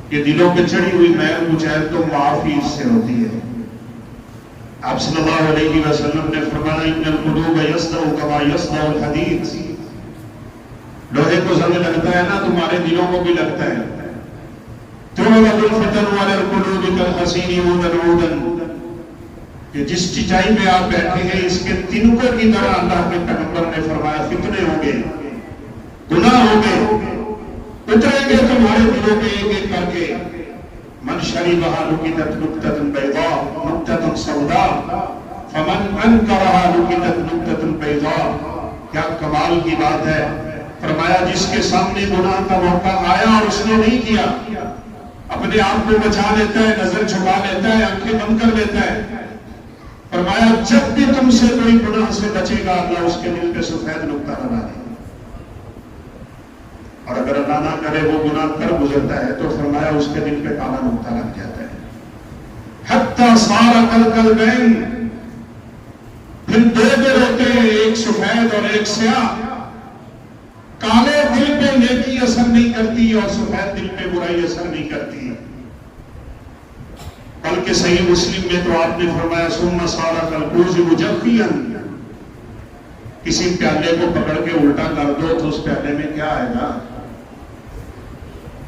کہ دلوں پہ چڑھی ہوئی میل کچیل تو معافی اس سے ہوتی ہے۔ آپ صلی اللہ علیہ وسلم نے فرمایا ان القلوب یصدع کما یصدع الحدید، لوہے کو زنگ لگتا ہے نا تمہارے دلوں کو بھی لگتا ہے۔ تعرض الفتن علی القلوب کالحصیر عودا عودا، کہ جس چچائی میں آپ بیٹھے ہیں اس کے تنکوں کی طرح اللہ کے پیغمبر نے فرمایا فتنے ہوں گے، گناہ ہوں گے، اتریں گے تمہارے دلوں پہ ایک ایک کر کے۔ من شربها نکتت نکتة بیضاء نکتة سوداء فمن انکرها نکتت نکتة بیضاء۔ کیا کمال کی بات ہے، فرمایا جس کے سامنے گناہ کا موقع آیا اور اس نے نہیں کیا، اپنے آپ کو بچا لیتا ہے، نظر جھکا لیتا ہے، آنکھیں بند کر لیتا ہے، فرمایا جب بھی تم سے کوئی گناہ سے بچے گا اللہ اس کے دل پہ سفید نقطہ لگا دے گا، اور اگر اللہ نہ کرے وہ گناہ کر گزرتا ہے تو فرمایا اس کے دل پہ کالا نقطہ لگ جاتا ہے۔ حتی صار کالقلبین، پھر دو دل ہوتے ہیں، ایک سفید اور ایک سیاہ۔ کالے دل پہ نیکی اثر نہیں کرتی اور سفید دل پہ برائی اثر نہیں کرتی، بلکہ صحیح مسلم میں تو آپ نے فرمایا ثم صار کالکوز مجفیا، کسی پیالے کو پکڑ کے الٹا کر دو تو اس پیالے میں کیا آئے گا؟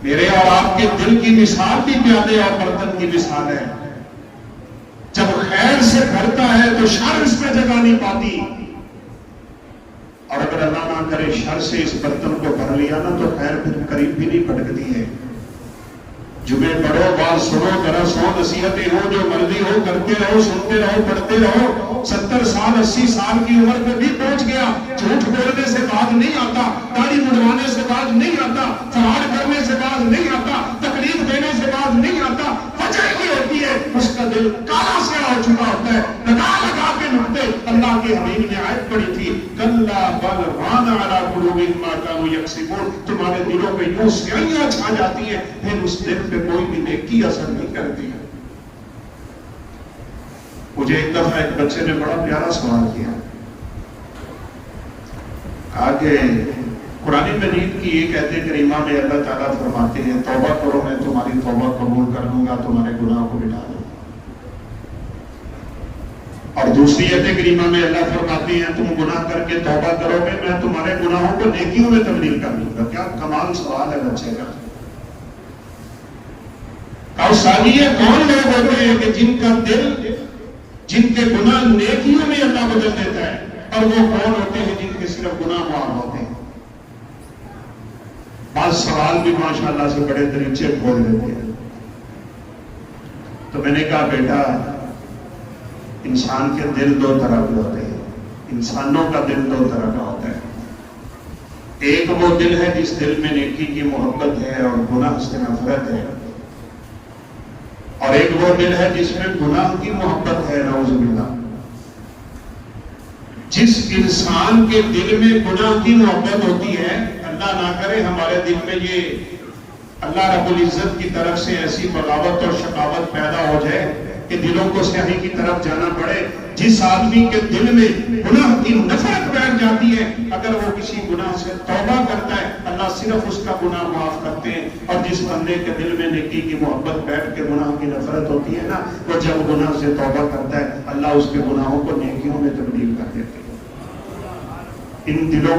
میرے اور آپ کے دل کی مثال بھی پیالے اور برتن کی مثال ہے، جب خیر سے بھرتا ہے تو شر اس میں جگہ نہیں پاتی، اور اگر اللہ نہ کرے شر سے اس برتن کو بھر لیا نا تو خیر پھر قریب بھی نہیں پھٹکتی ہے۔ جمعے پڑھو، بات سنو، درس ہو، نصیحتیں ہو، جو مرضی ہو کرتے رہو، سنتے رہو، پڑھتے رہو۔ 70 سال 80 سال کی عمر پہ بھی پہنچ گیا، جھوٹ بولنے سے باز نہیں آتا، داڑھی مڈوانے سے باز نہیں آتا، فراڈ کرنے سے باز نہیں آتا، تکلیف دینے سے باز نہیں آتا۔ وجہ یہ ہوتی ہے اس کا دل کالا سیاہ ہو چکا ہوتا ہے۔ لگا لگا کے نقطے اللہ کے حبیب نے آیت پڑھی تھی کلا بل ران علی قلوبہم ما کانوا یکسبون، تمہارے دلوں پہ یوں سیاہیاں چھا جاتی ہیں پھر اس دل پہ کوئی بھی نیکی اثر نہیں کرتی ہے۔ مجھے ایک دفعہ ایک بچے نے بڑا پیارا سوال کیا، آگے قرآن مجید کی ایک آیت کریمہ میں اللہ تعالیٰ فرماتے ہیں توبہ کرو میں تمہاری توبہ قبول کر لوں گا، تمہارے گناہوں کو مٹا دوں گا، اور دوسری آیت کریمہ میں اللہ فرماتے ہیں تم گناہ کر کے توبہ کرو گے میں تمہارے گناہوں کو نیکیوں میں تبدیل کر دوں گا۔ کیا کمال سوال ہے بچے کا۔ یہ کون لوگ ہوتے ہیں کہ جن کا دل، جن کے گناہ نیکیوں میں اللہ بدل دیتا ہے، اور وہ کون ہوتے ہیں جن کے صرف گناہ معاف ہوتے ہیں؟ بعض سوال بھی ماشاءاللہ سے بڑے دریچے کھول دیتے ہیں۔ تو میں نے کہا بیٹا انسان کے دل دو طرح کے ہوتے ہیں، انسانوں کا دل دو طرح کا ہوتا ہے۔ ایک وہ دل ہے جس دل میں نیکی کی محبت ہے اور گناہ سے نفرت ہے، اور ایک وہ دل ہے جس میں گناہ کی محبت ہے، نعوذ باللہ۔ جس انسان کے دل میں گناہ کی محبت ہوتی ہے، اللہ نہ کرے ہمارے دل میں یہ اللہ رب العزت کی طرف سے ایسی بغاوت اور شقاوت پیدا ہو جائے کہ دلوں کو سیاہی کی طرف جانا پڑے۔ جس آدمی کے دل میں گناہ کی نفرت بیٹھ جاتی ہے، اگر وہ کسی گناہ سے توبہ کرتا ہے اللہ صرف اس کا گناہ معاف کرتے ہیں، اور جس بندے کے دل میں نیکی کی محبت بیٹھ کے گناہ کی نفرت ہوتی ہے نا، وہ جب گناہ سے توبہ کرتا ہے اللہ اس کے گناہوں کو نیکیوں میں تبدیل کر دیتے ہیں۔ ان دلوں